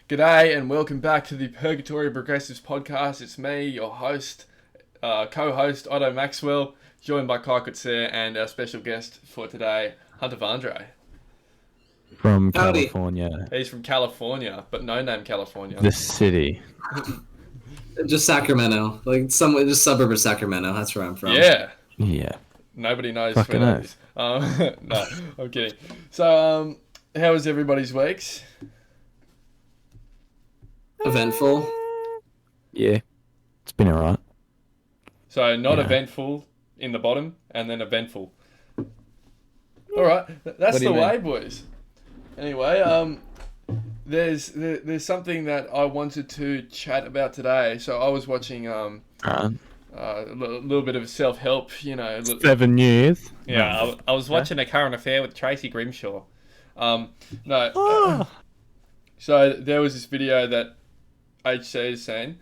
G'day and welcome back to the Purgatory Progressives podcast. It's me, your host, co-host Otto Maxwell, joined by Kai Kutser and our special guest for today, Hunter Vandre. From Howdy. California. He's from California, but no name California. The city. Just Sacramento, like somewhere, just suburb of Sacramento. That's where I'm from. Yeah. Yeah. Nobody knows Fucking where that oath. is. No, I'm kidding. So, how was everybody's weeks? Eventful. Yeah. It's been alright. So, not Yeah. eventful in the bottom, and then eventful. All right, that's What do the you way, boys. Anyway, there's something that I wanted to chat about today. So I was watching a little bit of self-help, 7 years. Yeah, I was watching A Current Affair with Tracy Grimshaw. No, so there was this video that HC is saying.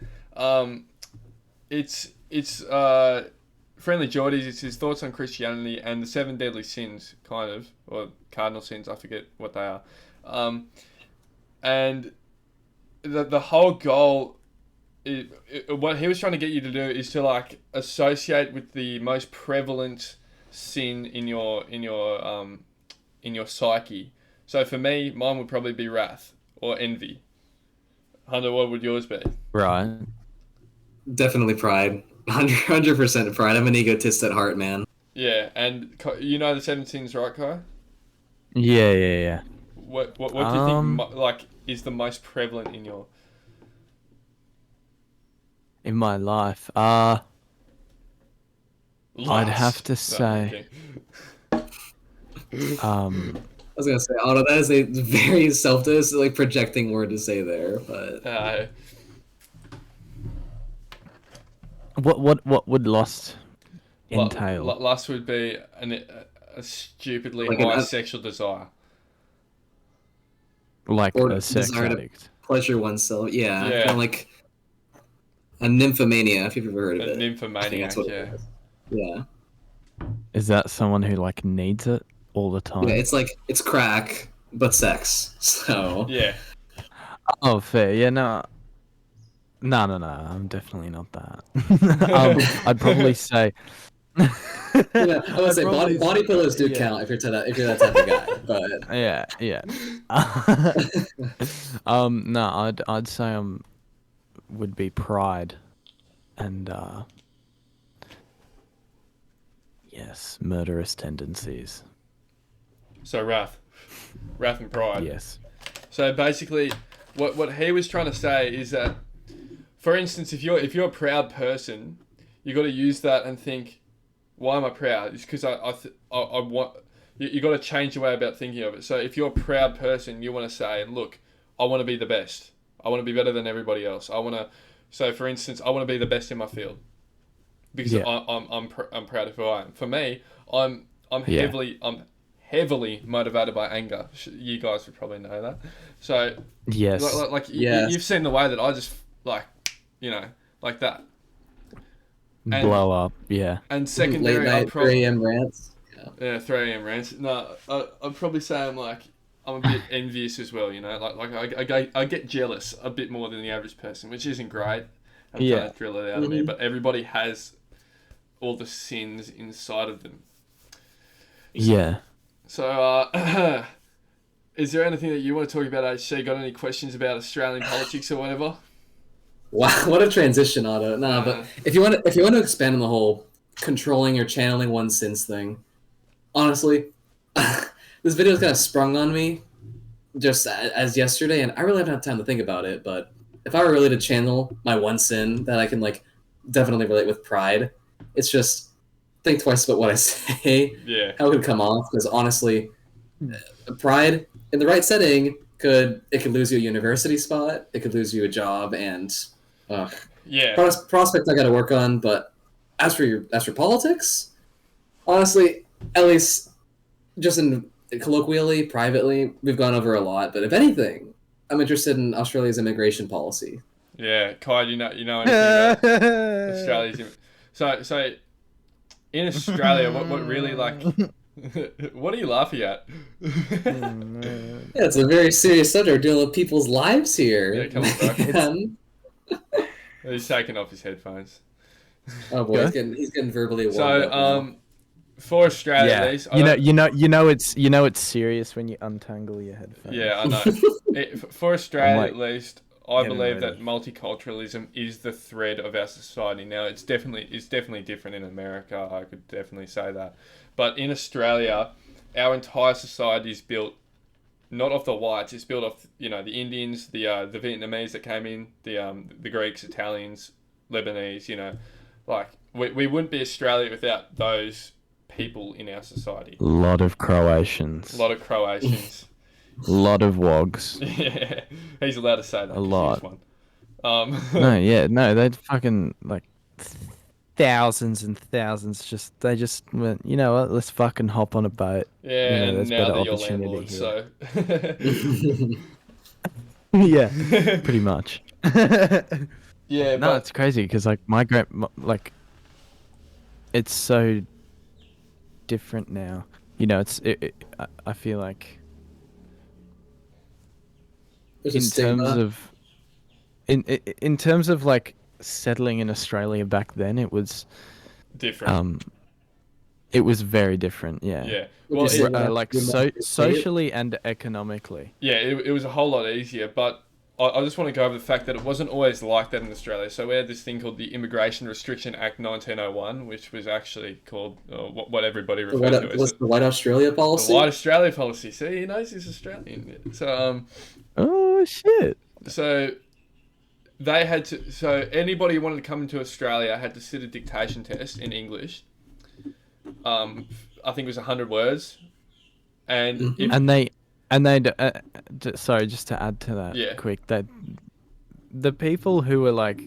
It's Friendly Geordies. It's his thoughts on Christianity and the 7 deadly sins, kind of, or cardinal sins. I forget what they are. And the whole goal, what he was trying to get you to do is to like associate with the most prevalent sin in your psyche. So for me, mine would probably be wrath or envy. Hunter, what would yours be? Right. Definitely pride. 100% pride. I'm an egotist at heart, man. Yeah, and you know the 7 sins, right, Kai? Yeah. What do you think like is the most prevalent in your? In my life. I'd have to say. I was gonna say, Otto, that is a very self-dis, like projecting word to say there, but What would lust entail? Lust would be a stupidly Like high sexual desire. Like or a sex desire to addict. pleasure oneself. Yeah. Yeah. Kind of like a nymphomania, if you've ever heard of A it. I think nymphomaniac, that's what it yeah. is. Yeah. Is that someone who like needs it all the time? Yeah, it's like it's crack, but sex. So Yeah. Oh, fair. Yeah, no. No. I'm definitely not that. I'd probably say. yeah, I would say probably body pillows do yeah. count if you're that type of guy. But Yeah. No, I'd say would be pride, and yes, murderous tendencies. So wrath and pride. Yes. So basically, what he was trying to say is that, for instance, if you're a proud person, you got to use that and think, why am I proud? It's because I want. You got to change your way about thinking of it. So if you're a proud person, you want to say, look, I want to be the best. I want to be better than everybody else. I want to. So for instance, I want to be the best in my field because Yeah. I'm proud of who I am. For me, I'm Yeah. heavily motivated by anger. You guys would probably know that. So Yes. Yes. you've seen the way that I just like that. And, Blow up. Yeah. And late secondary, night 3 a.m. rants. yeah, 3 a.m. rants. No, I'd probably say I'm a bit envious as well. I get jealous a bit more than the average person, which isn't great. I'm trying to thrill it out of me, but everybody has all the sins inside of them. Yeah. So, is there anything that you want to talk about, HC? Got any questions about Australian politics or whatever? Wow, what a transition, Otto. Nah, but if you want to expand on the whole controlling or channeling one's sins thing, honestly, this video kind of sprung on me just as yesterday, and I really haven't had time to think about it. But if I were really to channel my one sin that I can like definitely relate with pride, it's just think twice about what I say. Yeah. How it could come off, because honestly, pride in the right setting could lose you a university spot, it could lose you a job, and Yeah. prospect I got to work on. But as for politics, honestly, at least just in colloquially, privately, we've gone over a lot. But if anything, I'm interested in Australia's immigration policy. Yeah. Kai, you know anything about Australia's? So in Australia, what really like What are you laughing at? Yeah, it's a very serious subject. We're dealing with people's lives here. Yeah, come on, bro. Man. He's taking off his headphones. Oh boy, he's getting verbally warmed up now. For Australia at least, it's serious when you untangle your headphones. Yeah, I know. For Australia at least, I believe ready. that multiculturalism is the thread of our society. Now, it's definitely different in America. I could definitely say that, but in Australia, our entire society is built not off the whites. It's built off the Indians, the Vietnamese that came in, the Greeks, Italians, Lebanese. Like we wouldn't be Australia without those people in our society. A lot of Croatians. A lot of Croatians. A lot of Wogs. Yeah, he's allowed to say that. A lot. One. No, they'd fucking like thousands and thousands. They just went, you know what? Let's fucking hop on a boat. Yeah, and there's now better they're your opportunity landlord. So. Yeah, pretty much. Yeah, no, it's crazy because like it's so different now. I feel like There's in terms of like settling in Australia back then, it was different. It was very different. Yeah. Yeah. Well, socially and economically. Yeah, it was a whole lot easier, but I just want to go over the fact that it wasn't always like that in Australia. So we had this thing called the Immigration Restriction Act 1901, which was actually called what everybody referred to as was the White Australia policy. The White Australia policy. See, he knows he's Australian. So Oh shit. So they had to. So anybody who wanted to come into Australia had to sit a dictation test in English. I think it was 100 words, and sorry, just to add to that, Yeah. quick, that the people who were like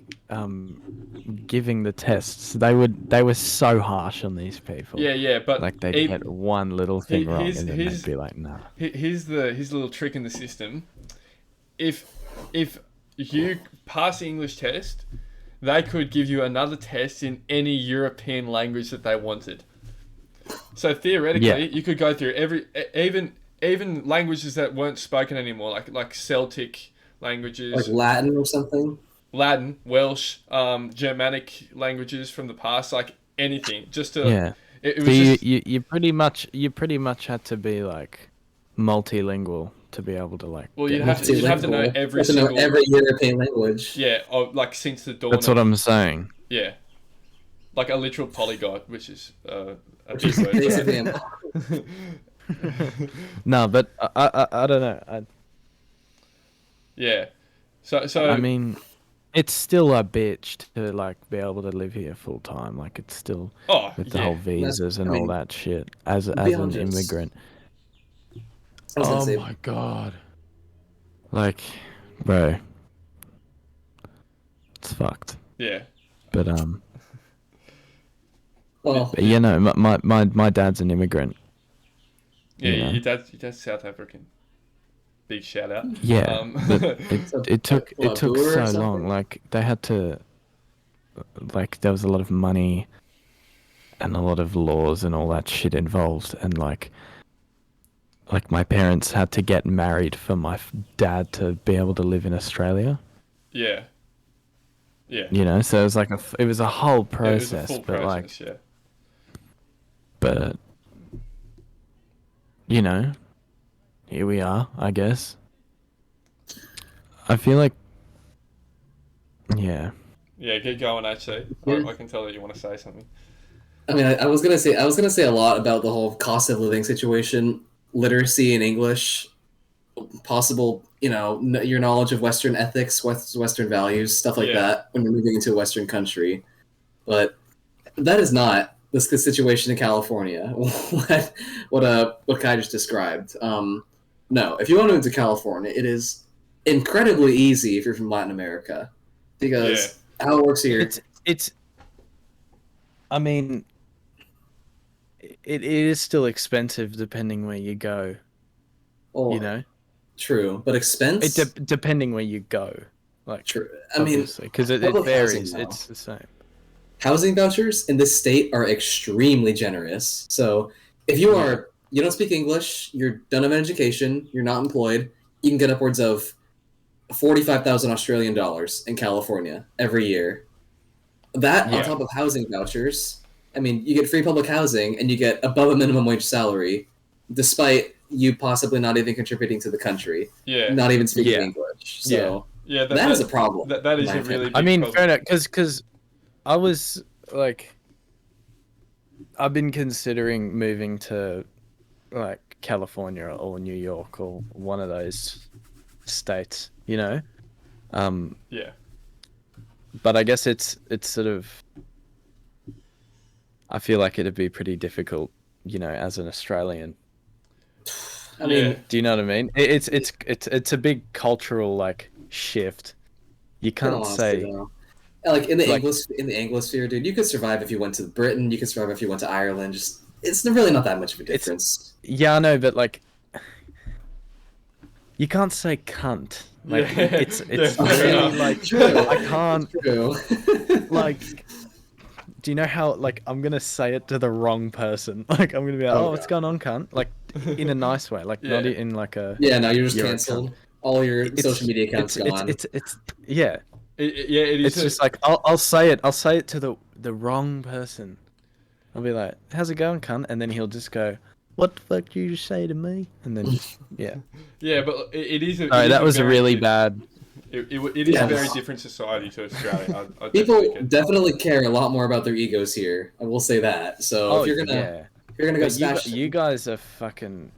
giving the tests, they were so harsh on these people. Yeah, but like they'd get one little thing wrong, and then they'd be like, "No." Here's the little trick in the system. If you pass the English test, they could give you another test in any European language that they wanted. So theoretically, you could go through even languages that weren't spoken anymore, like Celtic languages, like Latin or something. Latin, Welsh, Germanic languages from the past, like anything, just to. Yeah. It was you pretty much had to be like multilingual to be able to like. Well, you'd have to know every European language. Yeah, like since the dawn. That's what I'm saying. Yeah, like a literal polyglot, which is a big word. No, but I don't know. Yeah, so I mean, it's still a bitch to like be able to live here full time. Like it's still with the whole visas and all that shit as an immigrant. Oh my god. Like, bro. It's fucked. Yeah. But well, but, you know, my dad's an immigrant. Yeah, your dad's South African. Big shout out. Yeah. But it took so long. Like they had to like there was a lot of money and a lot of laws and all that shit involved, and like my parents had to get married for my dad to be able to live in Australia. Yeah. Yeah. You know, so it was like it was a whole process, it was a full but process, like, but you know, here we are, I guess. I feel like, yeah. Yeah, get going. Actually, I can tell that you want to say something. I mean, I was gonna say a lot about the whole cost of living situation, literacy in English, possible, your knowledge of Western ethics, Western values, stuff like that when you're moving into a Western country. But that is not the situation in California. what Kai just described. No, if you want to move to California, it is incredibly easy if you're from Latin America, because how it works here. It's. I mean, it is still expensive depending where you go. Oh, you know. True, but expense. Depending where you go, like true. I mean, because it varies. It's the same. Housing vouchers in this state are extremely generous. So if you don't speak English, you're done of an education, you're not employed, you can get upwards of 45,000 Australian dollars in California every year. That on top of housing vouchers. I mean, you get free public housing and you get above a minimum wage salary, despite you possibly not even contributing to the country. Yeah. Not even speaking English. So that is a problem. That is a really big I mean, problem. fair enough, because I was like, I've been considering moving to like California or New York or one of those states, you know. Yeah. But I guess it's sort of, I feel like it'd be pretty difficult, you know, as an Australian. I mean, do you know what I mean? It's a big cultural like shift. You can't say like in the Anglosphere, dude, you could survive if you went to Britain. You could survive if you went to Ireland. Just it's really not that much of a difference. Yeah, I know, but like, you can't say cunt. Like it's really like I can't like. Do you know how like I'm gonna say it to the wrong person? Like I'm gonna be like, oh, what's going on, cunt? Like in a nice way, like not in like a. Yeah, no, you're just cancelled. All your social media accounts gone. It's yeah. It is. It's just like I'll say it. I'll say it to the wrong person. I'll be like, "How's it going, cunt?" And then he'll just go, "What the fuck did you say to me?" And then just yeah. Yeah, but it is. That was a really bad. It is a very different society to Australia. I People definitely care a lot more about their egos here. I will say that. So if you're gonna go smash, you guys are fucking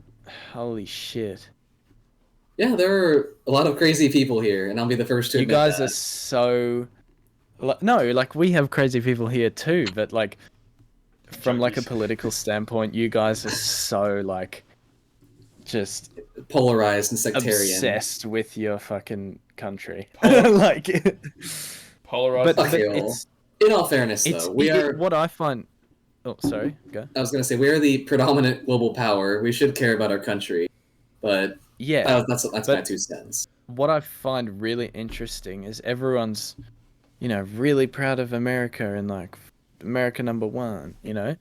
holy shit. Yeah, there are a lot of crazy people here, and I'll be the first to admit you guys that. Are so no, like we have crazy people here too, but like from like a political standpoint, you guys are so like just polarized and sectarian, obsessed with your fucking country. Like polarized. But in all fairness, though, we are what I find. Oh, sorry. Go. I was gonna say we are the predominant global power. We should care about our country, but yeah, that's my 2 cents. What I find really interesting is everyone's, you know, really proud of America and like America #1, you know.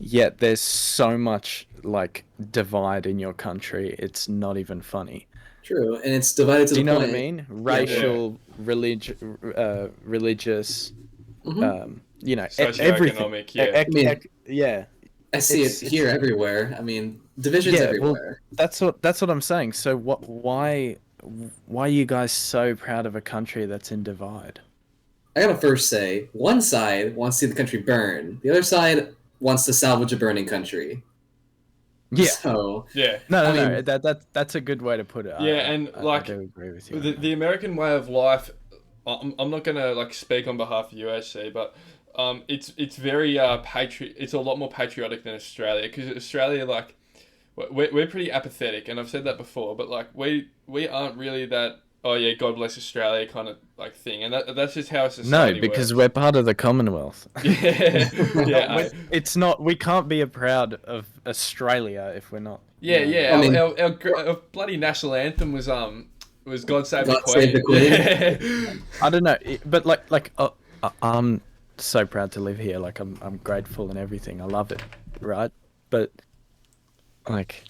Yet there's so much like divide in your country. It's not even funny. True, and it's divided to the point. Do you know what I mean? Racial, religious, you know, socioeconomic. Yeah. I see it here everywhere. I mean, divisions everywhere. Well, that's what I'm saying. So why are you guys so proud of a country that's in divide? I gotta first say, one side wants to see the country burn. The other side wants to salvage a burning country. Yeah. So yeah. No. That's a good way to put it. Yeah, I do agree with you. The American way of life. I'm not gonna like speak on behalf of USC, but it's very it's a lot more patriotic than Australia, because Australia, like, we're pretty apathetic, and I've said that before, but like we aren't really that, oh yeah, God bless Australia kind of like thing, and that's just how society No, because works. we're part of the Commonwealth. Yeah. It's not. We can't be proud of Australia if we're not. Yeah, you know. yeah. I mean, our bloody national anthem was God Save the God Save the Queen. Queen. Yeah. I don't know, but like I'm so proud to live here. Like I'm grateful and everything. I love it, right? But like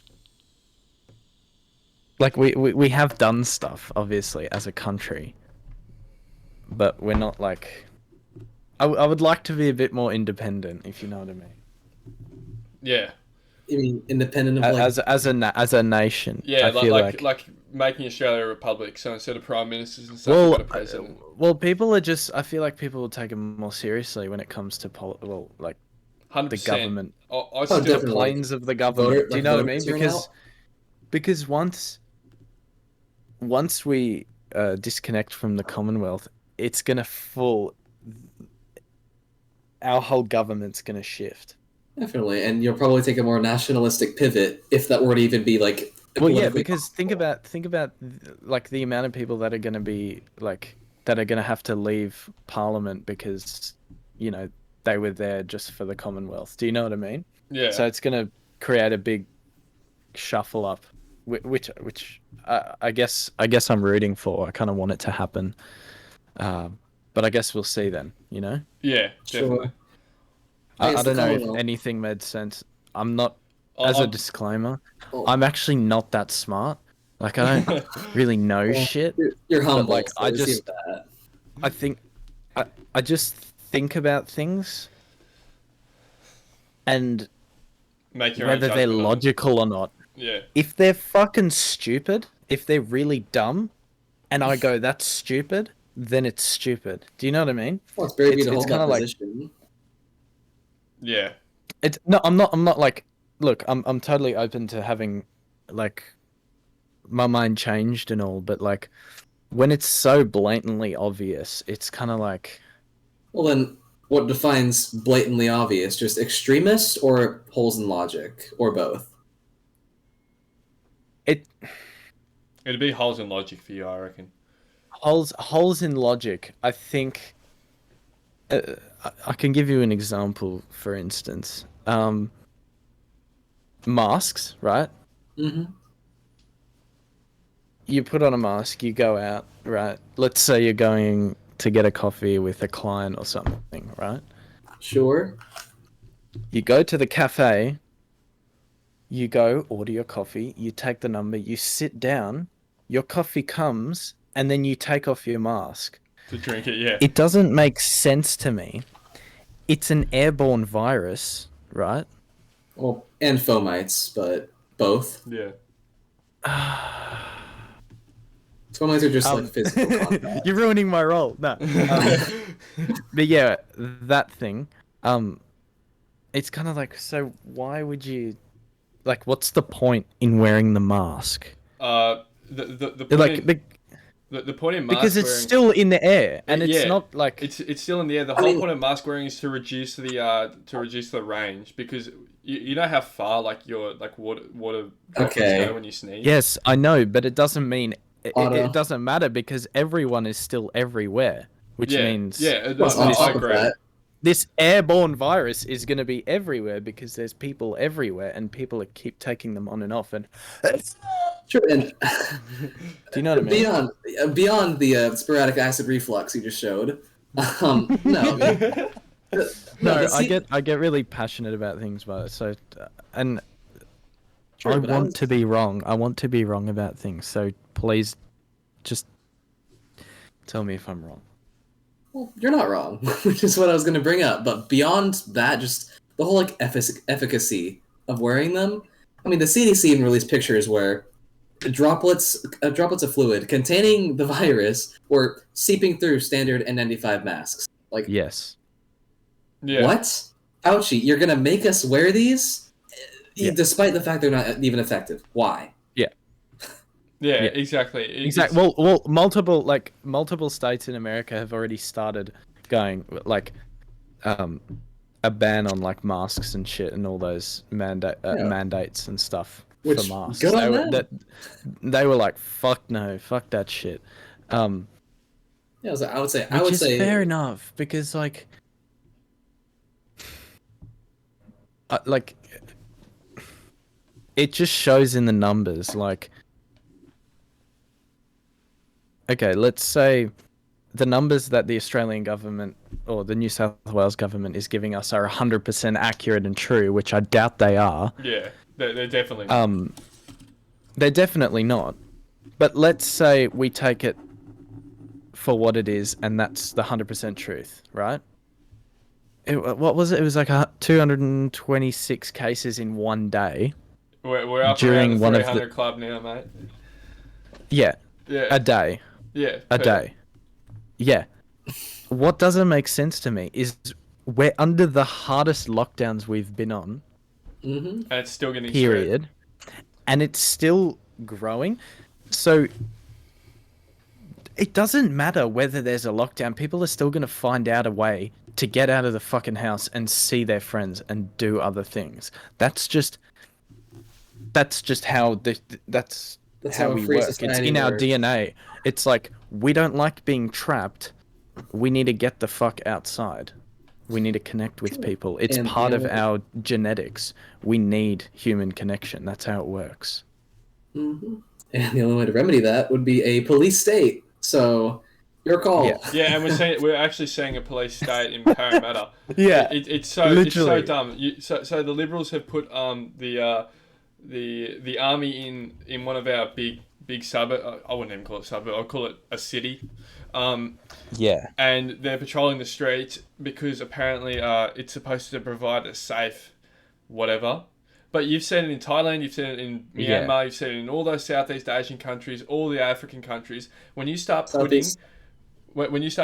we have done stuff obviously as a country, but we're not like. I would like to be a bit more independent, if you know what I mean. Yeah. You mean independent of like... as a nation? Yeah, I feel like making Australia a republic. So instead of prime ministers and stuff, we've got a president. Well, people are just. I feel like people will take it more seriously when it comes to 100%. the government. I still The planes of the government. Do you know what I mean? Because once we disconnect from the Commonwealth, it's gonna our whole government's gonna shift. Definitely, and you'll probably take a more nationalistic pivot if that were to even be like. Well, yeah, because think about like the amount of people that are gonna be like that are gonna have to leave Parliament because, you know, they were there just for the Commonwealth. Do you know what I mean? Yeah. So it's gonna create a big shuffle up, which I guess I'm rooting for. I kind of want it to happen, but I guess we'll see then. You know? Yeah, definitely. Sure. I don't know if anything made sense. I'm not. I- As a I'm- disclaimer, Oh, I'm actually not that smart. Like I don't really know well, shit. you're humble. like, so I receive just- that. I think I just think about things and Make your own whether they're judgment on it. logical or not. Yeah. If they're fucking stupid, if they're really dumb, and I go, that's stupid, then it's stupid. Do you know what I mean? Well, it's brave of you It's to hold kinda that like- position. Yeah. It's no, I'm not like. Look, I'm totally open to having, like, my mind changed and all, but like, when it's so blatantly obvious, it's kind of like. Well, then, what defines blatantly obvious? Just extremist or holes in logic, or both? It'd be holes in logic for you, I reckon. Holes in logic. I think. I can give you an example, for instance. Masks, right? Mm-hmm. You put on a mask, you go out, right? Let's say you're going to get a coffee with a client or something, right? Sure. You go to the cafe, you go order your coffee, you take the number, you sit down, your coffee comes, and then you take off your mask. To drink it, yeah. It doesn't make sense to me. It's an airborne virus, right? Well, and fomites, but both. Yeah. Fomites are just like physical contact. You're ruining my role. No. But yeah, that thing. It's kind of like, so why would you, like, what's the point in wearing the mask? The point Like, in, the point in mask because it's wearing, still in the air, and it's yeah, not like it's still in the air. The I whole mean- point of mask wearing is to reduce the range, because you know how far like your like water droplets Okay. go when you sneeze. yes, I know, but it doesn't mean Otto. it doesn't matter because everyone is still everywhere, which Yeah, means yeah. Well, on I top of agree. that, this airborne virus is going to be everywhere because there's people everywhere and people keep taking them on and off. And sure, and do you know what I mean? beyond the sporadic acid reflux you just showed, no, No, I get really passionate about things, but and Sure, I but want to be wrong. I want to be wrong about things. So please, just tell me if I'm wrong. Well, you're not wrong, which is what I was going to bring up. But beyond that, just the whole like efficacy of wearing them. I mean, the CDC even released pictures where droplets of fluid containing the virus were seeping through standard N95 masks. Like, Yes. Yeah. what? Fauci, you're going to make us wear these, Yeah. despite the fact they're not even effective. Why? Yeah. Yeah. Exactly. Exactly. Well, multiple states in America have already started going like, a ban on like masks and shit and all those mandates and stuff Which, for masks. good on them. They were like, fuck no, fuck that shit. Yeah, I would say, Which is fair enough because like it just shows in the numbers. Like, okay, let's say the numbers that the Australian government or the New South Wales government is giving us are 100% accurate and true, which I doubt they are. Yeah. They're definitely. They're definitely not. But let's say we take it for what it is, and that's the 100% truth, right? What was it? It was like 226 cases in one day. We're up during around the one of the- 300 club now, mate. Yeah, Yeah. a day. Yeah. A per- day. Yeah. What doesn't make sense to me is we're under the hardest lockdowns we've been on, Mm-hmm. And it's still getting period, and it's still growing. So it doesn't matter whether there's a lockdown. People are still going to find out a way to get out of the fucking house and see their friends and do other things. That's just how that's how how a we free work. It's society in our works. DNA. It's like we don't like being trapped. We need to get the fuck outside. We need to connect with people. It's And, part you of know- our genetics. We need human connection. That's how it works. Mm-hmm. And the only way to remedy that would be a police state. So, Your call. Yeah. Yeah, and we're actually seeing a police state in Parramatta. Yeah, It's so literally. dumb. So the Liberals have put the army in one of our big suburb. I wouldn't even call it suburb. I'll call it a city. Yeah. And they're patrolling the streets because apparently it's supposed to provide a safe whatever. But you've seen it in Thailand, you've seen it in Myanmar, you've seen it in all those Southeast Asian countries, all the African countries. When you start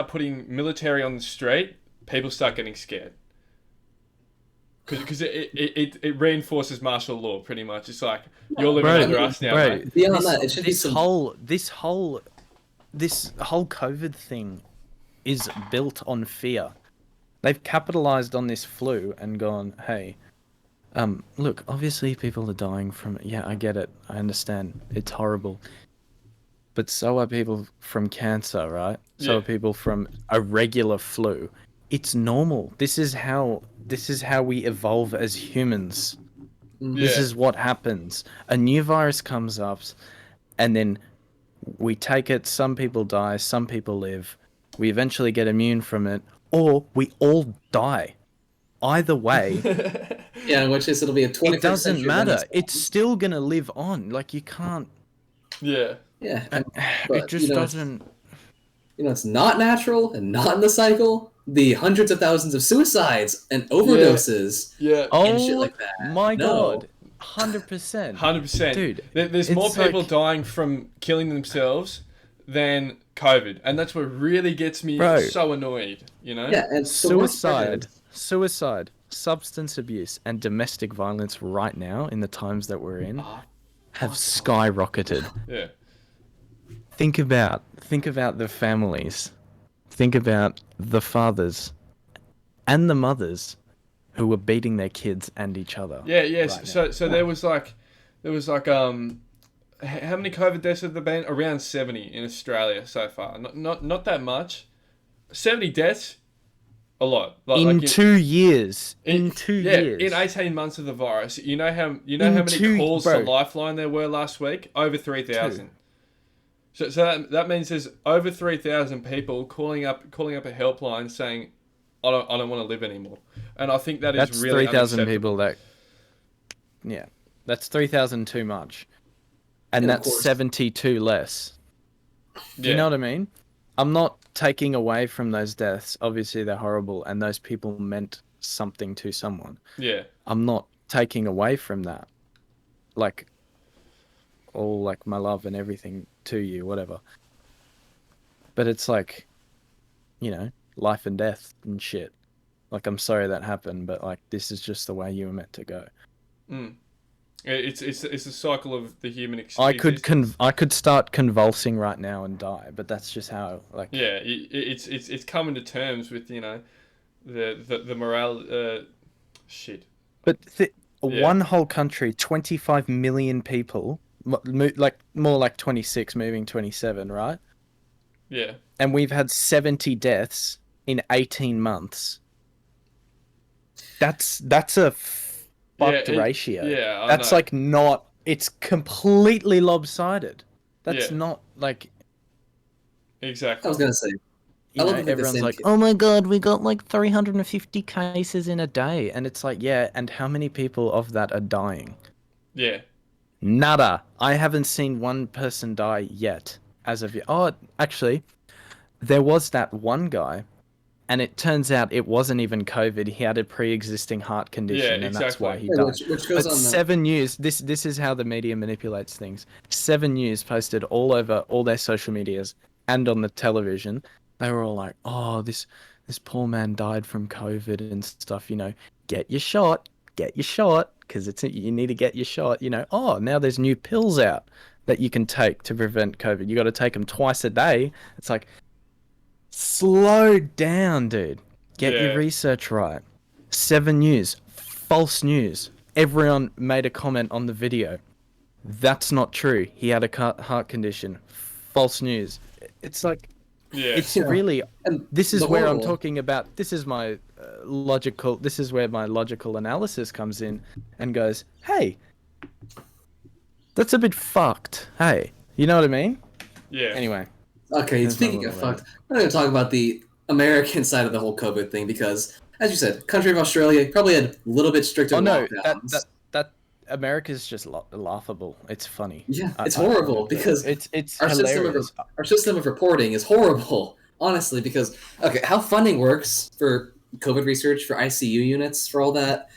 putting military on the street, people start getting scared. Because it reinforces martial law pretty much. It's like you're living under us now, mate. Beyond that, it should be this whole COVID thing is built on fear. They've capitalized on this flu and gone, hey, look, obviously people are dying from it. Yeah, I get it. I understand. It's horrible. But so are people from cancer, right? So are people from a regular flu. It's normal. This is how we evolve as humans. This is what happens. A new virus comes up, and then we take it. Some people die, some people live. We eventually get immune from it, or we all die. Either way, in which case it'll be a 21st it doesn't century matter. Renaissance. It's still gonna live on. Like, you can't. Yeah. Yeah, It just doesn't. It's not natural and not in the cycle. The hundreds of thousands of suicides and overdoses, and shit like that. My God, 100%. 100%, dude. There's more people dying from killing themselves than COVID, and that's what really gets me so annoyed. You know? Yeah, and suicide, substance abuse, and domestic violence right now in the times that we're in have skyrocketed. Yeah. Think about the families. Think about the fathers and the mothers who were beating their kids and each other. Yeah, yes. Right so there was like how many COVID deaths have there been? Around 70 in Australia so far. Not that much. 70 deaths, a lot. In 2 years. In 2 years. In 18 months of the virus. You know how many calls to Lifeline there were last week? Over 3,000. So that means there's over 3,000 people calling up a helpline saying, I don't want to live anymore. And I think that's really 3,000 people that's 3,000 too much. And that's 72 less. Do you know what I mean? I'm not taking away from those deaths. Obviously they're horrible and those people meant something to someone. Yeah. I'm not taking away from that. Like, all like my love and everything to you, whatever. But it's like, life and death and shit. Like, I'm sorry that happened, but like, this is just the way you were meant to go. It's a cycle of the human experience. I could start convulsing right now and die, but that's just how it's coming to terms with the morale shit. But one whole country, 25 million people. Like more like 26, moving 27, right? Yeah. And we've had 70 deaths in 18 months. That's a fucked ratio. Yeah, that's like not. It's completely lopsided. That's not like. Exactly. I was gonna say. Everyone's like, oh my God, we got like 350 cases in a day, and it's like, yeah, and how many people of that are dying? Yeah. Nada. I haven't seen one person die yet as of yet. Oh, actually, there was that one guy, and it turns out it wasn't even COVID. He had a pre-existing heart condition, and that's why he died. Which goes but on 7 news. This is how the media manipulates things. 7 News posted all over all their social medias and on the television. They were all like, "Oh, this poor man died from COVID and stuff. Get your shot. Get your shot." Because you need to get your shot, oh, now there's new pills out that you can take to prevent COVID. You got to take them twice a day. It's like, slow down, dude. Get your research right. 7 News, false news. Everyone made a comment on the video. That's not true. He had a heart condition. False news. It's like, it's really. This is where I'm talking about. This is my logical. This is where my logical analysis comes in and goes, hey, that's a bit fucked. Hey, you know what I mean? Yeah. Anyway, Okay, speaking of fucked, I'm going to talk about the American side of the whole COVID thing because, as you said, country of Australia probably had a little bit stricter lockdowns. That America's just laughable. It's funny. Yeah, it's horrible because it's our hilarious. our system of reporting is horrible, honestly. Because how funding works for COVID research, for ICU units, for all that,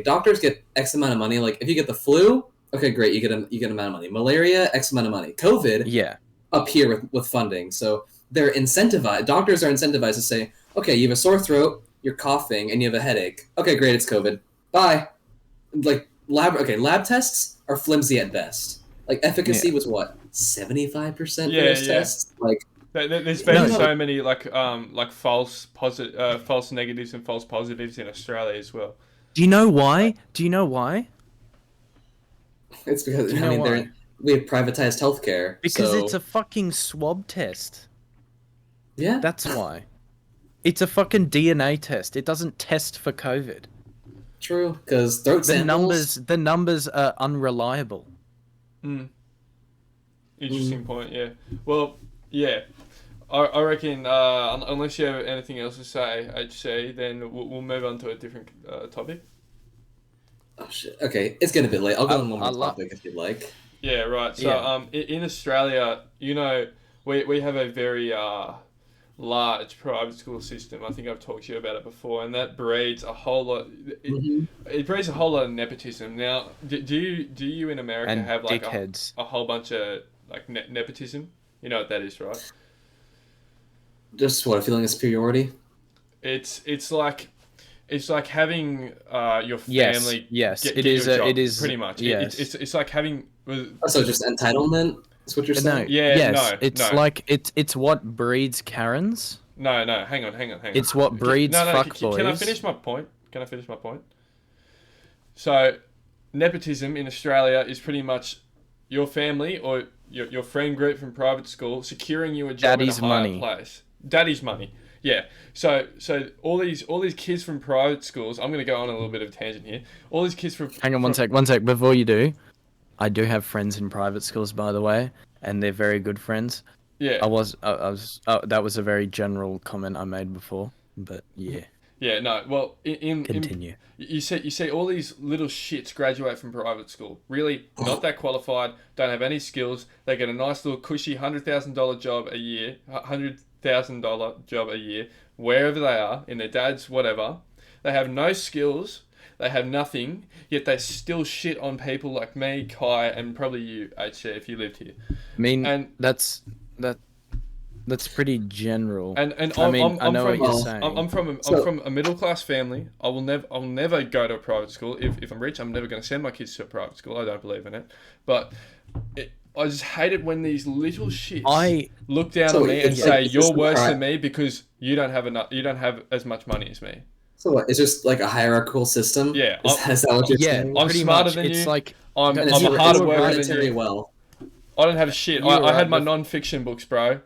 doctors get X amount of money. Like if you get the flu, okay, great, you get an amount of money. Malaria, X amount of money. COVID, yeah, up here with funding. So they're incentivized. Doctors are incentivized to say, okay, you have a sore throat, you're coughing, and you have a headache. Okay, great, it's COVID. Bye. Like lab tests are flimsy at best. Like efficacy was what 75% for those tests. Like there's been so many false negatives and false positives in Australia as well. Do you know why? It's because we have privatized healthcare. Because it's a fucking swab test. Yeah. That's why. It's a fucking DNA test. It doesn't test for COVID. True, because throat samples... The numbers are unreliable. Interesting point, yeah. Well, yeah. I reckon, unless you have anything else to say, HC, then we'll move on to a different topic. Oh, shit. Okay, it's getting a bit late. I'll go on one more topic if you'd like. Yeah, right. So, in Australia, we have a very large private school system. I think I've talked to you about it before, and that breeds a whole lot. It breeds a whole lot of nepotism. Now, do you in America and have like a whole bunch of like nepotism? You know what that is, right? Just what, a feeling of superiority? It's like having your family. Yes, get it your is. Job, it is pretty much. Yes. It's like having. So just entitlement. That's what you're saying. No, it's like it's what breeds Karens. No, hang on. It's what breeds fuckboys. Can I finish my point? So, nepotism in Australia is pretty much your family or your friend group from private school securing you a job in a higher place. Daddy's money. Yeah. So all these kids from private schools. I'm going to go on a little bit of a tangent here. All these kids from. Hang on one sec. Before you do, I do have friends in private schools, by the way, and they're very good friends. Yeah. I was. That was a very general comment I made before, but yeah. Yeah. No. Well, Continue. You see all these little shits graduate from private school. Really not that qualified. Don't have any skills. They get a nice little cushy $100,000 job a year. $100,000 job a year, wherever they are in their dad's whatever. They have no skills. They have nothing, yet they still shit on people like me, Kai, and probably you, HC, if you lived here. I mean, that's pretty general. And I know what you're saying. I'm from a middle class family. I'll never go to a private school. If I'm rich, I'm never going to send my kids to a private school. I don't believe in it. But I just hate it when these little shits look down on me and say you're worse than me because you don't have as much money as me. So what? It's just like a hierarchical system? Yeah. Is that what you're saying? I'm smarter than you. It's like I'm a harder worker than you. Well. I don't have shit. I had my non-fiction books, bro.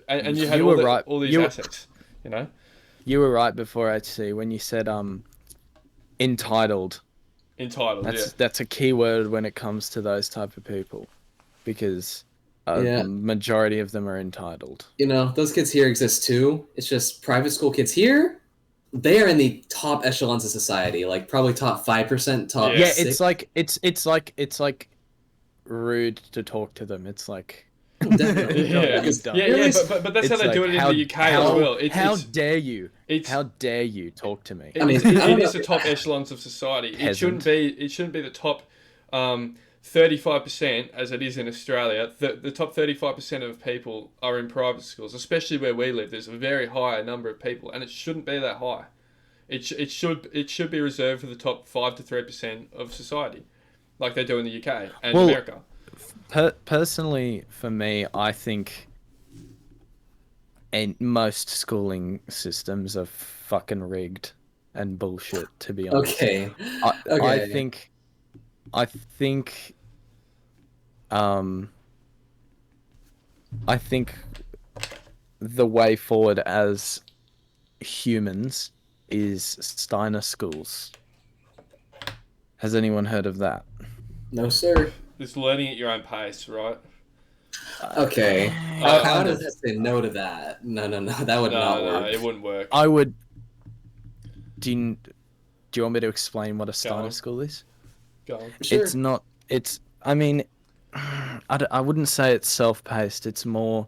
And you had all these assets, you know? You were right before, HC, when you said entitled. Entitled, That's a key word when it comes to those type of people. Because the majority of them are entitled. Those kids here exist too. It's just private school kids here, they are in the top echelons of society, like probably top 5%, top 6%. It's like rude to talk to them. It's like but that's how they do it in the UK as well. How dare you? How dare you talk to me? It is the top echelons of society. Peasant. It shouldn't be the top 35% as it is in Australia. The top 35% of people are in private schools, especially where we live. There's a very high number of people, and it shouldn't be that high. It should be reserved for the top 5 to 3% of society, like they do in the UK and America. Personally, for me, I think most schooling systems are fucking rigged and bullshit. To be honest, I think the way forward as humans is Steiner schools. Has anyone heard of that? No, sir. It's learning at your own pace, right? Okay. How kind does of. that say no to that? No, that would not No, work. it wouldn't work. I would. Do you want me to explain what a Go Steiner on. school is? Go on. Sure. It's not. It's. I mean, I wouldn't say it's self-paced. It's more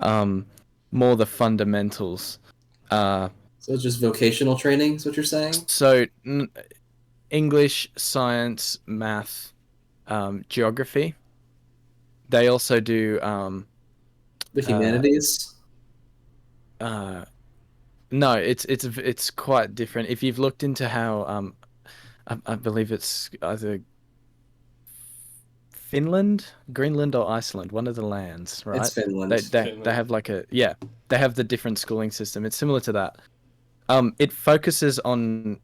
the fundamentals. So it's just vocational training, is what you're saying? So English, science, math, geography. They also do The humanities? no, it's quite different. If you've looked into how I believe it's either Finland, Greenland, or Iceland, one of the lands, right? It's Finland. They have like they have the different schooling system. It's similar to that. It focuses on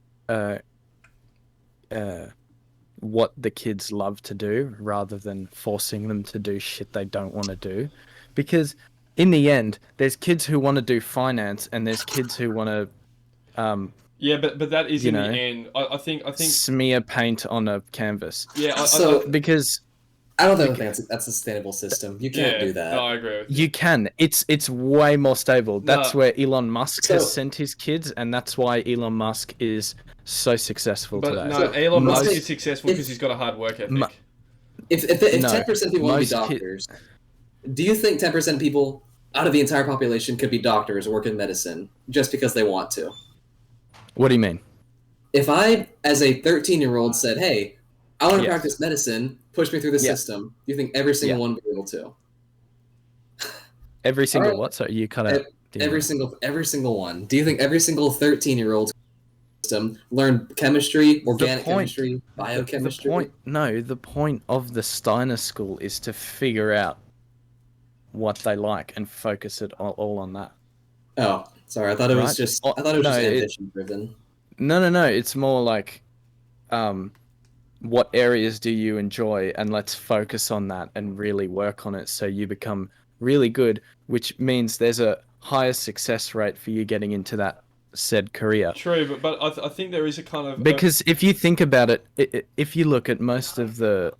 what the kids love to do rather than forcing them to do shit they don't want to do, because in the end, there's kids who want to do finance and there's kids who want to Yeah, but that is you in know, the end. I think smear paint on a canvas. Yeah. Because I don't think that's a sustainable system. You can't do that. No, I agree with you. you can. It's way more stable. That's No. where Elon Musk So- has sent his kids, and that's why Elon Musk is so successful But today. no, So, Elon Musk most- is successful because he's got a hard work ethic. If No, 10% of people want to be most doctors, do you think 10% of people out of the entire population could be doctors or work in medicine just because they want to? What do you mean? If I, as a 13-year-old, said, "Hey, I want to Yes. practice medicine. Push me through the Yeah. system," do you think every single Yeah. one would be able to? Every single Alright. what? So you cut out. Every single one. Do you think every single 13-year-old system learn chemistry, organic chemistry, biochemistry? The point of the Steiner school is to figure out what they like and focus it all on that. Oh, sorry. I thought it was Right? just. Oh, I thought it was no, just it- ambition driven. No. It's more like, what areas do you enjoy, and let's focus on that and really work on it so you become really good, which means there's a higher success rate for you getting into that said career. True, but I think there is a kind of Because if you think about it, if you look at most of the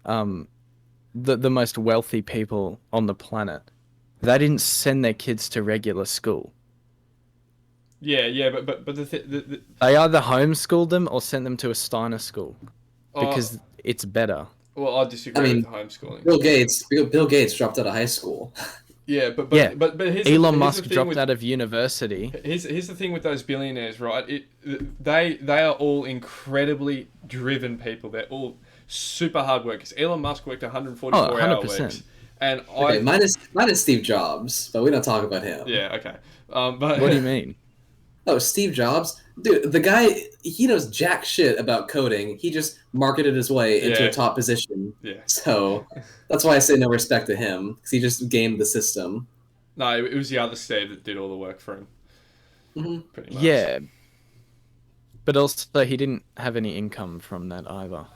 most wealthy people on the planet, they didn't send their kids to regular school. yeah, but They either homeschooled them or sent them to a Steiner school because it's better. well, I disagree I mean, with homeschooling. Bill Gates dropped out of high school. Yeah, but here's Elon here's Musk the thing dropped with, out of university. Here's the thing with those billionaires, right? They are all incredibly driven people. They're all super hard workers. Elon Musk worked 144 hour 100%. weeks, and Okay, minus Steve Jobs, but we don't talk about him. yeah, okay. But What do you mean? Oh, Steve Jobs, dude, the guy, he knows jack shit about coding. He just marketed his way into Yeah. a top position. Yeah. So that's why I say no respect to him, because he just gamed the system. No, it was the other Steve that did all the work for him. hmm Pretty much. Yeah, but also he didn't have any income from that either.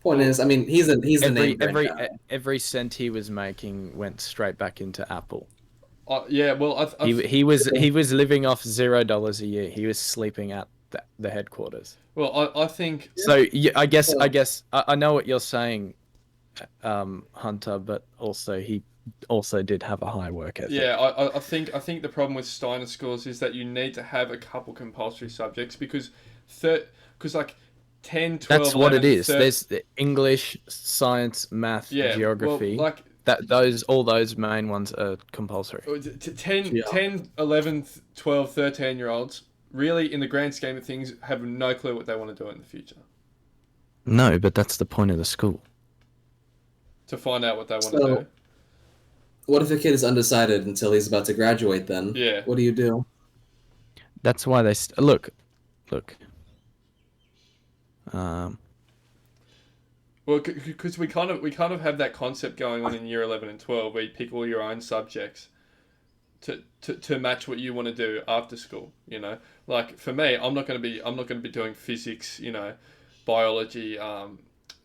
Point is, I mean, he's the name brand guy. Every cent he was making went straight back into Apple. Yeah. Well, He was living off $0 a year. He was sleeping at the headquarters. well, I think So yeah, I guess I know what you're saying, Hunter, but also he also did have a high work ethic. yeah, I think the problem with Steiner schools is that you need to have a couple compulsory subjects because like 10, 12, That's what 11, it is. 13 There's the English, science, math, yeah, geography. Well, like all those main ones are compulsory. 10, 11, 12, 13-year-olds really, in the grand scheme of things, have no clue what they want to do in the future. No, but that's the point of the school. To find out what they want to So- do. What if a kid is undecided until he's about to graduate then? Yeah. What do you do? That's why they look. Well, because we kind of have that concept going on in year 11 and 12 where you pick all your own subjects to match what you want to do after school, you know? Like for me, I'm not going to be doing physics, you know, biology,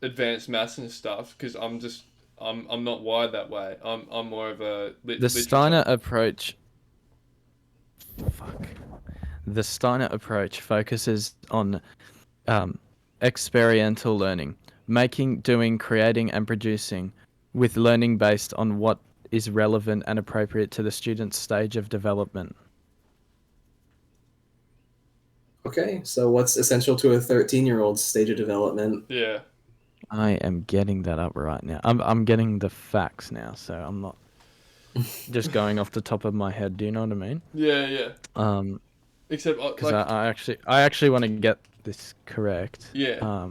advanced maths and stuff because I'm not wired that way. I'm more of a The Steiner approach. The Steiner approach focuses on experiential learning, making, doing, creating, and producing with learning based on what is relevant and appropriate to the student's stage of development. Okay, so what's essential to a 13-year-old's stage of development? Yeah. I am getting that up right now. I'm getting the facts now, so I'm not just going off the top of my head. Do you know what I mean? Yeah. Except Because I actually want to get this correct. Yeah.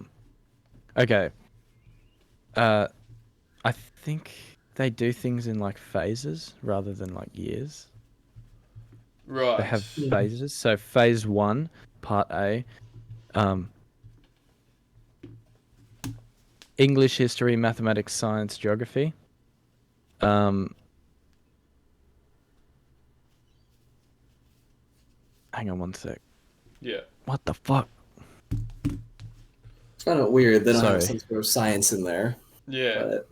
Okay. I think they do things in like phases rather than like years. Right. They have phases. So phase 1, part A, English, history, mathematics, science, geography. Hang on one sec. Yeah. What the fuck? It's kind of weird they don't have Sorry. some sort of science in there. Yeah. But,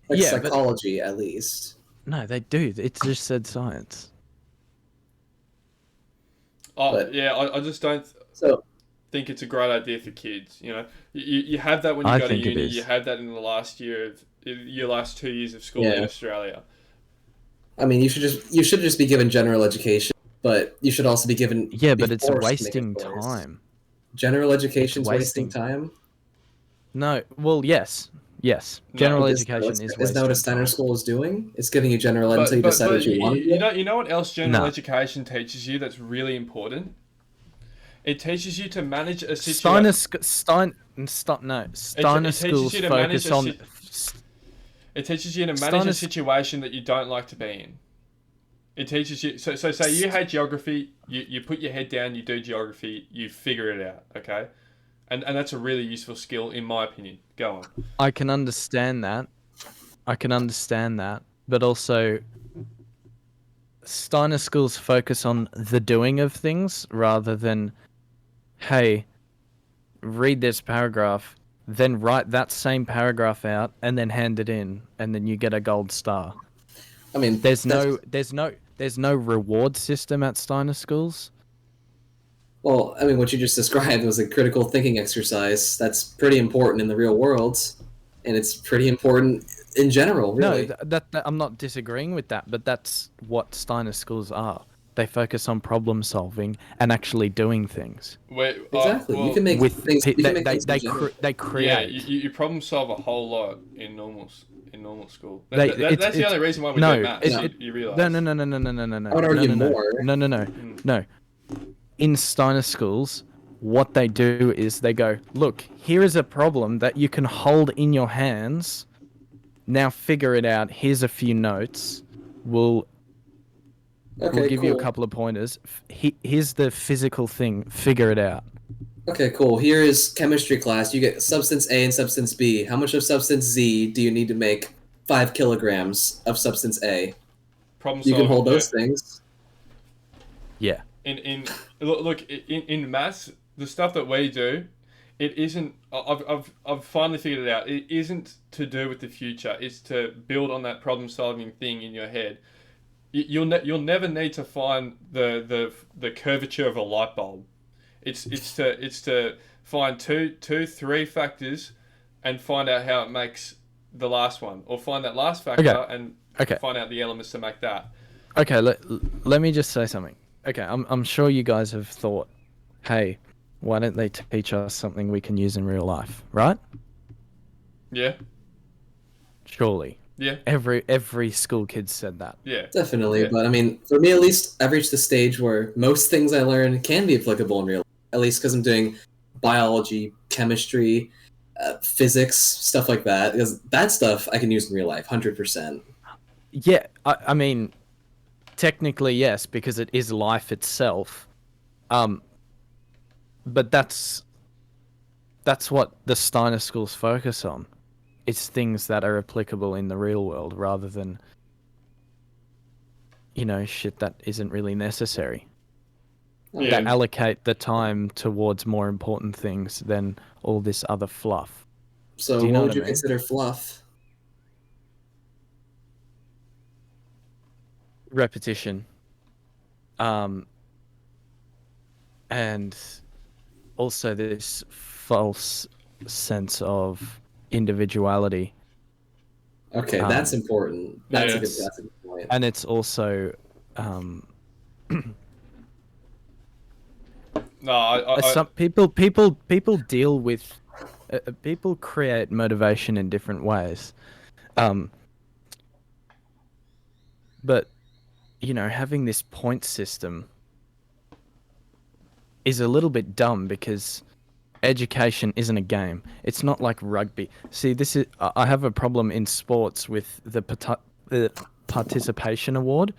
like Yeah, psychology, at least. No, they do. It just said science. Oh, But- yeah. I just don't So, think it's a great idea for kids. You know, you have that when you I go to think it uni. is. You have that in the last year of your last 2 years of school Yeah. in Australia. I mean, you should just be given general education, but you should also be given. Yeah, be but it's forced to make a wasting choice. time. General education's It's wasting wasting- time. No, well, yes. No, General But education is Isn't that what a Steiner time. school is doing? It's giving you general ed until you decide what you want to do. you know what else general No. education teaches you that's really important? It teaches you to manage a situation. Steiner schools you to manage focus a on. It teaches you to manage a Steiner's- situation that you don't like to be in. It teaches you. So say you hate geography. You put your head down. You do geography. You figure it out. Okay, and that's a really useful skill in my opinion. Go on. I can understand that. But also, Steiner schools focus on the doing of things rather than, hey, read this paragraph, then write that same paragraph out, and then hand it in, and then you get a gold star. I mean, There's no reward system at Steiner schools. Well, I mean, what you just described was a critical thinking exercise. That's pretty important in the real world, and it's pretty important in general. Really. No, that I'm not disagreeing with that, but that's what Steiner schools are. They focus on problem solving and actually doing things. Exactly. You can make things. You can make things in general. They Yeah, create. you problem solve a whole lot in normal school. They- That's the only reason why we no, do maths. it- You realise? No. I would argue more. No. In Steiner schools, what they do is they go, look, here is a problem that you can hold in your hands. Now figure it out. Here's a few notes. We'll give you a couple of pointers. Here's the physical thing. Figure it out. Okay, cool. Here is chemistry class. You get substance A and substance B. How much of substance Z do you need to make 5 kilograms of substance A? Problem You can solving, hold those yeah. things. Yeah. In maths, the stuff that we do, it isn't. I've finally figured it out. It isn't to do with the future. It's to build on that problem solving thing in your head. You'll never need to find the curvature of a light bulb. It's to find two, 3 factors, and find out how it makes the last one, or find that last factor and find out the elements to make that. Okay, let me just say something. Okay, I'm sure you guys have thought, hey, why don't they teach us something we can use in real life, right? Yeah. Surely. Yeah. Every school kid said that. Yeah. Definitely, Yeah. but I mean, for me at least, I've reached the stage where most things I learn can be applicable in real life. At least because I'm doing biology, chemistry, physics, stuff like that. Because that stuff I can use in real life, 100%. Yeah, I mean, technically yes, because it is life itself. But that's what the Steiner schools focus on. It's things that are applicable in the real world rather than, shit that isn't really necessary. Yeah. That allocate the time towards more important things than all this other fluff. So Do you know what what would I you mean? consider fluff? Repetition. And also this false sense of individuality. Okay, that's important. That's Yeah. that's a good point. And it's also No, I some people deal with people create motivation in different ways. But you know, having this point system is a little bit dumb because education isn't a game. It's not like rugby. See, I have a problem in sports with the participation award.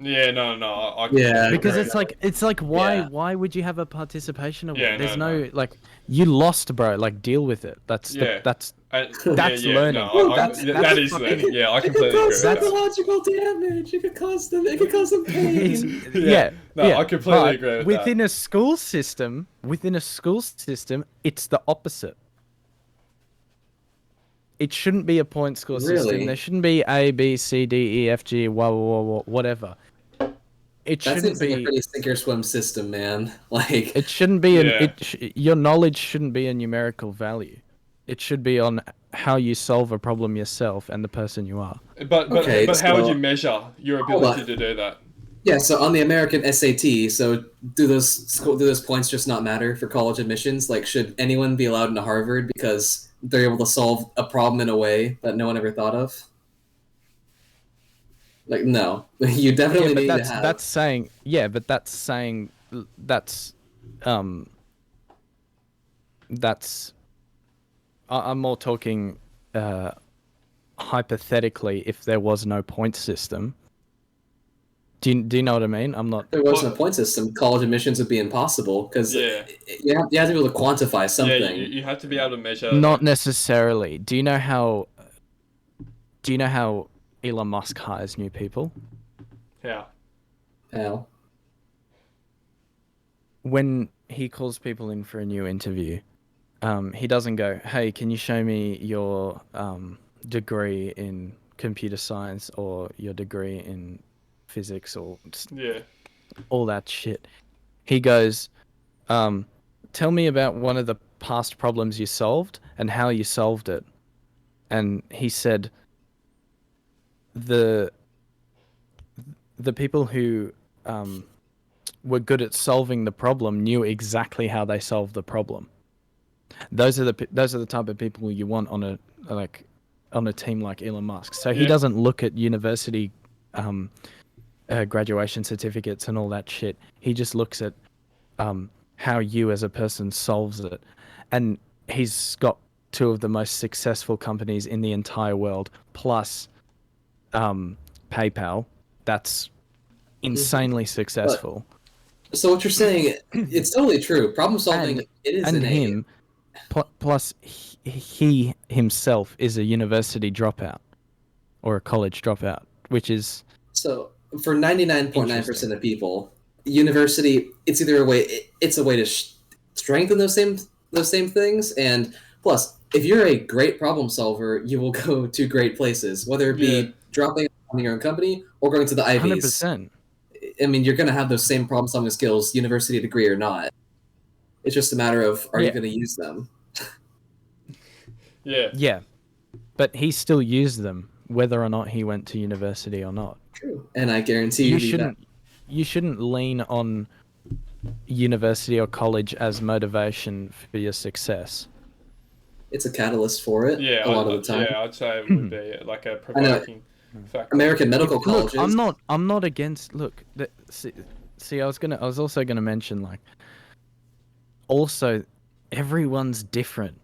yeah, no, I Yeah, Because agree. it's like why Yeah. why would you have a participation award? Yeah, There's no. like you lost, bro. Like deal with it. That's Yeah. that's Yeah, learning. no, That's that is fucking, learning. Yeah, I It could completely agree cause with that. psychological damage. It could cause them. It could cause them pain. yeah. No, I completely but agree with within that. a school system, it's the opposite. It shouldn't be a point score system. Really? There shouldn't be A, B, C, D, E, F, G, whatever. It That shouldn't seems like a be. pretty sink or swim system, man. Like, It shouldn't be Yeah. your knowledge shouldn't be a numerical value. It should be on how you solve a problem yourself and the person you are. okay, But how would you so measure your hold ability on. to do that? Yeah, so on the American SAT, so do those points just not matter for college admissions? Like, should anyone be allowed into Harvard because they're able to solve a problem in a way that no one ever thought of? Like, no, you Yeah, definitely but need to have. that's um that's I'm more talking hypothetically if there was no point system. Do you know what I mean? I'm not. If there wasn't a point system, college admissions would be impossible because Yeah. you have to be able to quantify Yeah, something. you have to be able to measure. Not necessarily. Do you know how Elon Musk hires new people? How? How? When he calls people in for a new interview, he doesn't go, "Hey, can you show me your degree in computer science or your degree in physics or Yeah. all that shit?" He goes, "Tell me about one of the past problems you solved and how you solved it." And he said, the people who were good at solving the problem knew exactly how they solved the problem. Those are the type of people you want on a team like Elon Musk. So he Yeah. doesn't look at university graduation certificates and all that shit. He just looks at how you as a person solves it. And he's got two of the most successful companies in the entire world, plus PayPal. That's insanely successful. So what you're saying, it's totally true. Problem solving, it is And innate. him, plus he himself is a university dropout or a college dropout, which is So for 99.9% of people, university, it's either it's a way to strengthen those same things, and plus, if you're a great problem solver, you will go to great places, whether it be Yeah. dropping on your own company or going to the Ivies. 100%. I mean, you're going to have those same problem solving skills, university degree or not. It's just a matter of are you Yeah. going to use them? Yeah. Yeah, but he still used them, whether or not he went to university or not. True, and I guarantee You you that. shouldn't lean on university or college as motivation for your success. It's a catalyst for it. Yeah. a lot of the time. Yeah, I'd say it would be like a provoking factor. American medical Look, colleges. I'm not against. Look, see, I was also gonna mention like, also, everyone's different.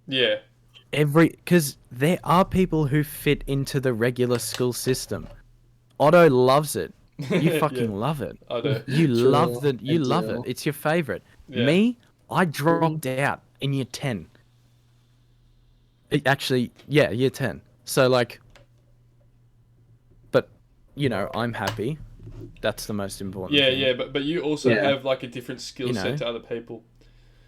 Yeah. Because there are people who fit into the regular school system. Otto loves it. You fucking Yeah. love it. I do. You True, love it. You I love do. it. It's your favorite. Yeah. Me, I dropped out in year 10. Actually, yeah, year 10. So like, but you know, I'm happy. That's the most important Yeah, thing. yeah, but you also Yeah. have like a different skill You know. set to other people.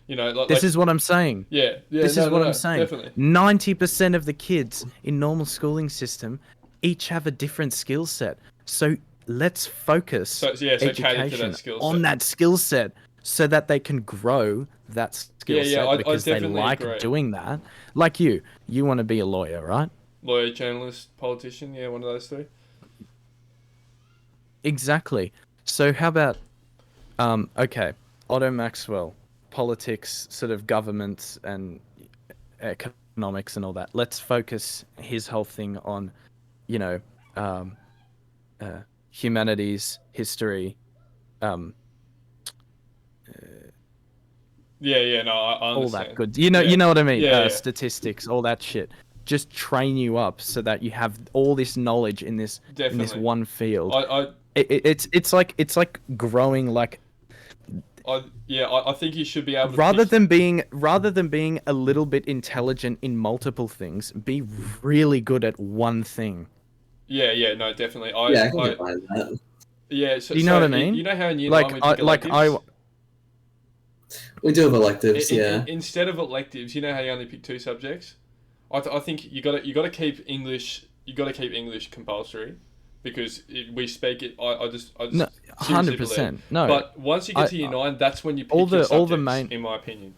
You know, like This is what I'm saying. yeah. This is what I'm saying. Definitely. 90% of the kids in normal schooling system each have a different skill set. So let's focus So cater to education that skill on set. that skill set so that they can grow that skill Yeah, set I because they definitely like agree. doing that. Like you want to be a lawyer, right? Lawyer, journalist, politician. Yeah, one of those three. Exactly. So how about okay, Otto Maxwell, politics, sort of governments and economics and all that. Let's focus his whole thing on, you know, um, humanities, history, um, Yeah, no, I all understand. that good. You know what I mean? Yeah. Statistics, all that shit. Just train you up so that you have all this knowledge in this Definitely. one field. I It's like growing like. I think you should be able to Rather than being a little bit intelligent in multiple things, be really good at one thing. Yeah, no, definitely. I can get behind that. Yeah, so, Do you know what I mean? You know how in year Like 9 we pick electives? We do have electives, yeah. Instead of electives, you know how you only pick 2 subjects? I think you gotta keep English. You gotta keep English compulsory, because we speak it. I just No, 100%. No, But once you get to year 9, that's when you pick your subjects, in my opinion.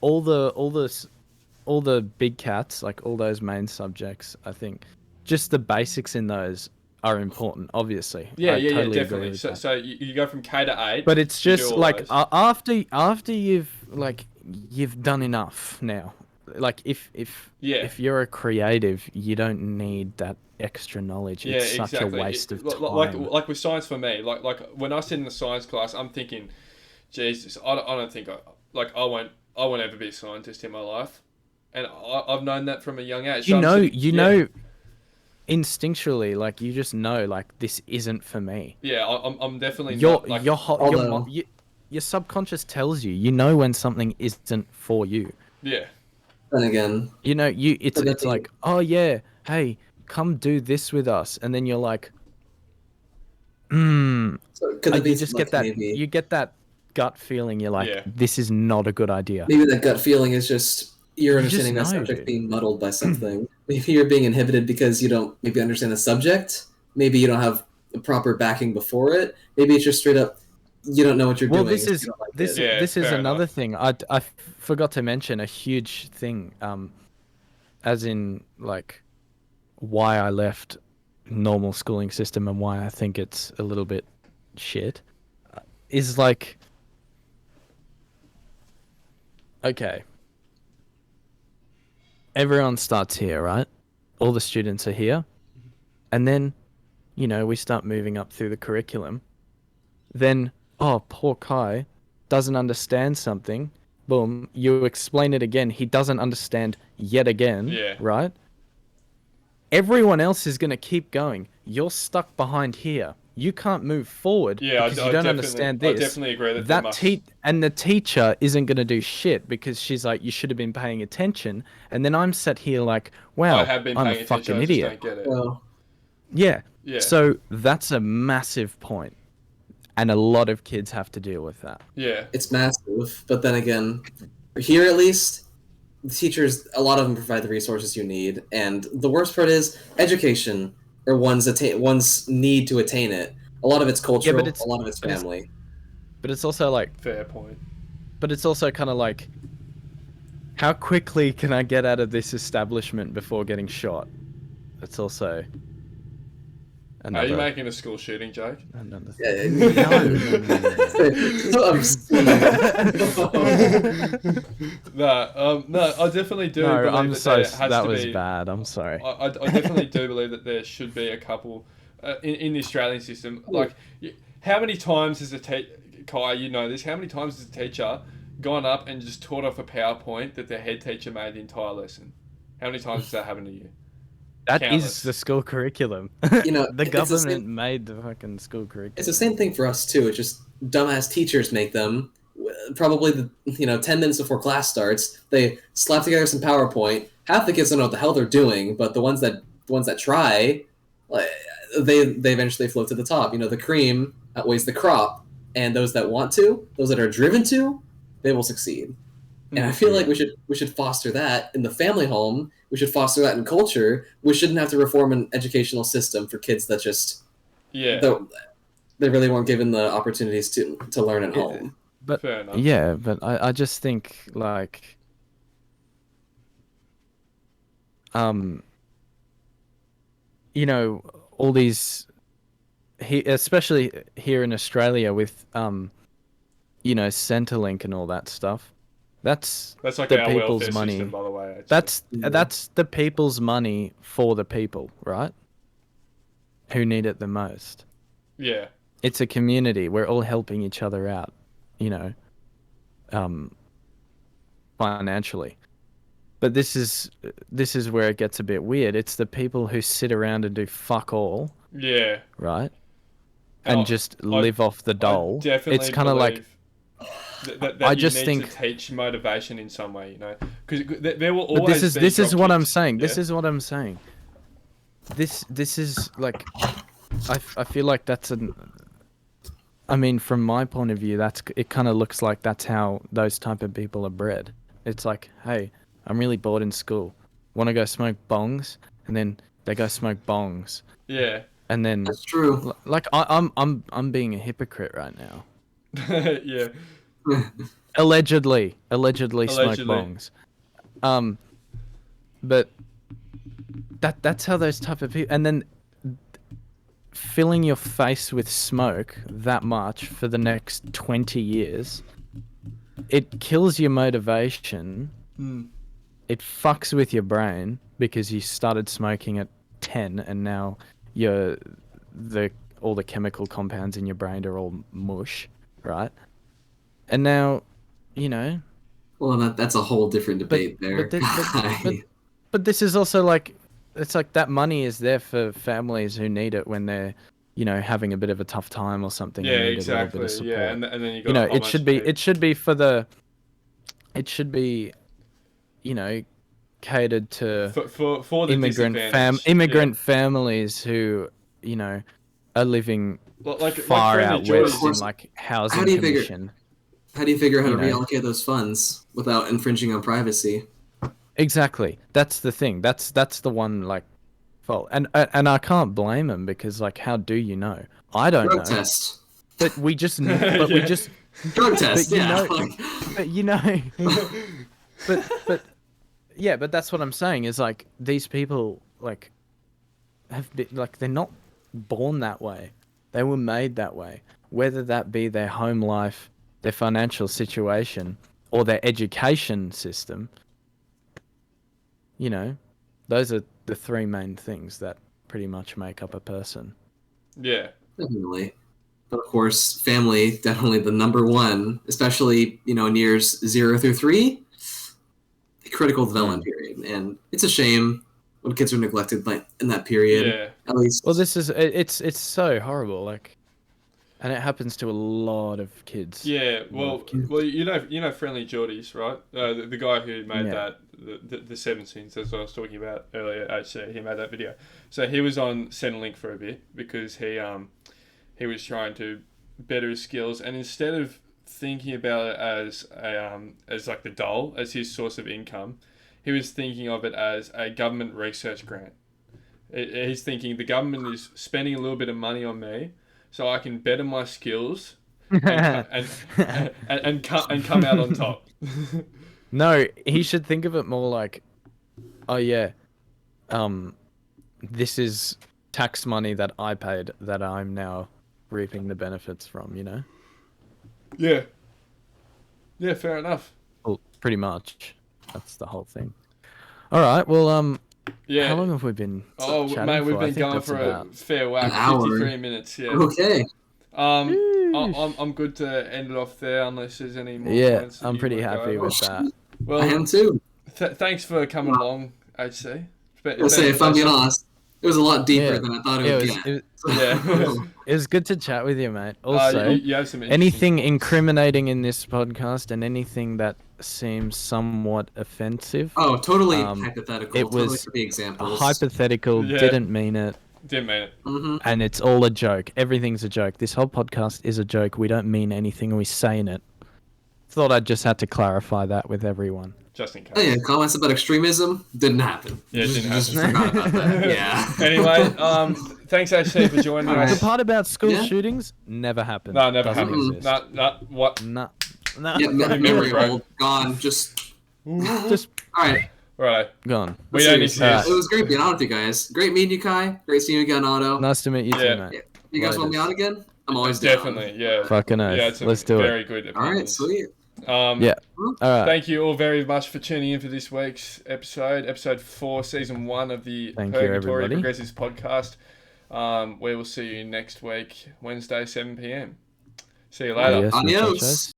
All the big cats, like all those main subjects, I think, just the basics in those are important. Obviously, Yeah, totally definitely. agree with that. So you go from K to 8. But it's just like those. after you've done enough now. Like if you're a creative, you don't need that extra knowledge. It's such a waste of time. Like with science for me, like when I sit in the science class, I'm thinking, Jesus, I don't think I won't ever be a scientist in my life, and I've known that from a young age. You know, instinctually, like you just know, like this isn't for me. Yeah, I'm definitely your subconscious tells you. You know when something isn't for you. Yeah. Then again, it's like, oh yeah, hey, come do this with us, and then you're like, so could it be you just get that, maybe, you get that gut feeling. You're like, this is not a good idea. Maybe that gut feeling is just you're understanding that subject being muddled by something. Maybe you're being inhibited because you don't maybe understand the subject. Maybe you don't have the proper backing before it. Maybe it's just straight up you don't know what you're doing. Well, this is another thing. I forgot to mention a huge thing. As in like why I left normal schooling system and why I think it's a little bit shit is like, okay, everyone starts here, right? All the students are here, and then we start moving up through the curriculum. Then poor Kai doesn't understand something. Boom, you explain it again. He doesn't understand yet again. Yeah. Right? Everyone else is going to keep going. You're stuck behind here. You can't move forward because you don't understand this. I definitely agree that and the teacher isn't going to do shit because she's like, you should have been paying attention. And then I'm sat here like, wow, I'm a fucking idiot. I just don't get it. Well, yeah. So that's a massive point. And a lot of kids have to deal with that. Yeah. It's massive, but then again, here at least, the teachers, a lot of them provide the resources you need, and the worst part is education, or one's need to attain it. A lot of it's cultural, a lot of it's family. But it's also like... Fair point. But it's also kind of like, how quickly can I get out of this establishment before getting shot? It's also... Are you making a school shooting joke? Yeah, no, I definitely do believe that was bad. I'm sorry. I definitely do believe that there should be a couple in the Australian system. Like, how many times has Kai, you know this, how many times has a teacher gone up and just taught off a PowerPoint that the head teacher made the entire lesson? How many times has that happened to you? That Countless. Is the school curriculum. The government made the fucking school curriculum. It's the same thing for us too. It's just dumbass teachers make them. Probably 10 minutes before class starts, they slap together some PowerPoint. Half the kids don't know what the hell they're doing, but the ones that try, like, they eventually float to the top. The cream outweighs the crop, and those that want to, those that are driven to, they will succeed. And I feel like we should foster that in the family home. We should foster that in culture. We shouldn't have to reform an educational system for kids that just they really weren't given the opportunities to learn at home. But fair enough. But I just think like you know, all these, especially here in Australia with, you know, Centrelink and all that stuff. That's like the our people's welfare money. system, by the way. Actually. That's the people's money for the people, right? Who need it the most. Yeah. It's a community. We're all helping each other out, you know, financially. But this is where it gets a bit weird. It's the people who sit around and do fuck all. Yeah. Right? And just live off the dole. Definitely it's kind of like that I you just need think to teach motivation in some way, you know, because there will always. But this is what I'm saying. Yeah? This is what I'm saying. This is like, I feel like that's an. I mean, from my point of view, it kind of looks like that's how those type of people are bred. It's like, hey, I'm really bored in school. Want to go smoke bongs? And then they go smoke bongs. Yeah. And then that's true. Like I'm being a hypocrite right now. Yeah. Allegedly smoke bongs. But that's how those type of people, and then filling your face with smoke that much for the next 20 years, it kills your motivation. It fucks with your brain because you started smoking at 10 and now all the chemical compounds in your brain are all mush, right? And now, you know. Well, that's a whole different debate there. But this is also like, it's like that money is there for families who need it when they're, you know, having a bit of a tough time or something. Yeah, exactly. Yeah, and then you got. You know, it should be, you know, catered to for the immigrant families who, you know, are living far out west in like housing commission. How do you figure out how to reallocate those funds without infringing on privacy? Exactly. That's the thing. That's the one like fault. And I can't blame them because like how do you know? I don't know. Drug test. But we just we just drug test. But you know but yeah, but that's what I'm saying is like these people like have been like they're not born that way. They were made that way. Whether that be their home life, their financial situation, or their education system, you know, those are the three main things that pretty much make up a person. Yeah. Definitely. But of course, family, definitely the number one, especially, you know, in years 0 through 3, the critical development period. And it's a shame when kids are neglected in that period. Yeah. At least. Well, it's so horrible, like, and it happens to a lot of kids. Yeah, well, you know, Friendly Geordies, right? The guy who made that the 17s, as I was talking about earlier. Actually, he made that video. So he was on Centrelink for a bit because he was trying to better his skills, and instead of thinking about it as like the dole as his source of income, he was thinking of it as a government research grant. He's thinking the government is spending a little bit of money on me, so I can better my skills and come out on top. No, he should think of it more like, oh yeah, this is tax money that I paid that I'm now reaping the benefits from, you know? Yeah. Yeah, fair enough. Well, pretty much. That's the whole thing. All right, well, yeah. How long have we been chatting mate, we've for? been going for a fair whack, 53 minutes, yeah. Okay. I'm good to end it off there unless there's any more points that I'm you pretty want to happy go with that. Well, I am too. Thanks for coming along, HC. If I'm being honest, it was a lot deeper than I thought it would get. It was good to chat with you, mate. Also, you have some anything incriminating in this podcast and anything that seems somewhat offensive. Oh, totally hypothetical. It was the examples. Hypothetical, didn't mean it. Didn't mean it. Mm-hmm. And it's all a joke. Everything's a joke. This whole podcast is a joke. We don't mean anything. We say in it. Thought I just had to clarify that with everyone. Just in case. Oh yeah, comments about extremism didn't happen. Yeah, it didn't happen. Just forgot about that. Yeah. Anyway, thanks actually for joining us. The part about school shootings never happened. No, never Doesn't happened. exist. What? No. Yeah, memory old, gone. Just. Just All right. Right. Gone. We don't Seriously, exist. it was great being on with you guys. Great meeting you, Kai. Great seeing you again, Otto. Nice to meet you Yeah. too, mate. You guys want me on again? I'm always Definitely, yeah. Fucking Yeah, oath. it's some Let's do it. very good All right, opinions. sweet. Yeah. All right. Thank you all very much for tuning in for this week's episode 4, season 1 of the Purgatory Progressives podcast. We will see you next week, Wednesday, 7 p.m. See you later. Adios, Adios. muchachos.